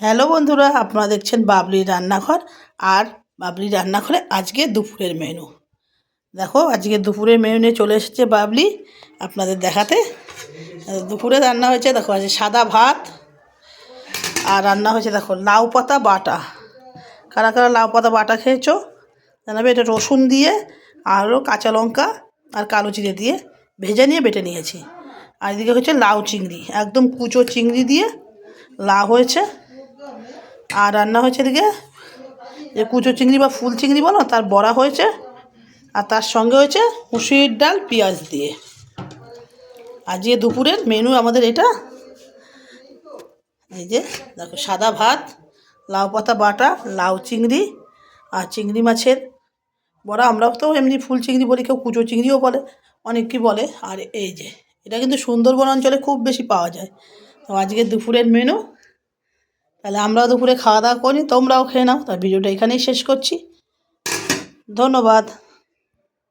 Hello বন্ধুরা, আপনারা দেখছেন বাবলি রান্নাঘর। আর বাবলি রান্নাঘরে আজকে দুপুরের মেনু দেখো। আজকে দুপুরের মেনু নিয়ে চলে এসেছে বাবলি আপনাদের দেখাতে। দুপুরে রান্না হয়েছে দেখো, আজকে সাদা ভাত আর রান্না হয়েছে দেখো লাউ পাতা বাটা। কারা কারা লাউ পাতা বাটা খেয়েছো জানাবে। এটা রসুন দিয়ে আরও কাঁচা লঙ্কা আর কালো জিরে দিয়ে ভেজে নিয়ে বেটে নিয়েছি। আর এদিকে হচ্ছে লাউ চিংড়ি, একদম কুচো চিংড়ি দিয়ে লাউ হয়েছে। আর রান্না হয়েছে এদিকে যে কুচো চিংড়ি বা ফুল চিংড়ি বলো, তার বড়া হয়েছে। আর তার সঙ্গে হয়েছে মুসুরির ডাল পেঁয়াজ দিয়ে। আজকে দুপুরের মেনু আমাদের এটা। এই যে দেখো, সাদা ভাত, লাউ পাতা বাটা, লাউ চিংড়ি আর চিংড়ি মাছের বড়া। আমরাও তো এমনি ফুল চিংড়ি বলি, কেউ কুচো চিংড়িও বলে, অনেক কি বলে। আর এই যে এটা কিন্তু সুন্দরবন অঞ্চলে খুব বেশি পাওয়া যায়। তো আজকে দুপুরের মেনু। তাহলে আমরাও দুপুরে খাওয়া দাওয়া করি, তোমরাও খেয়ে নাও। তার ভিডিওটা এখানেই শেষ করছি। ধন্যবাদ।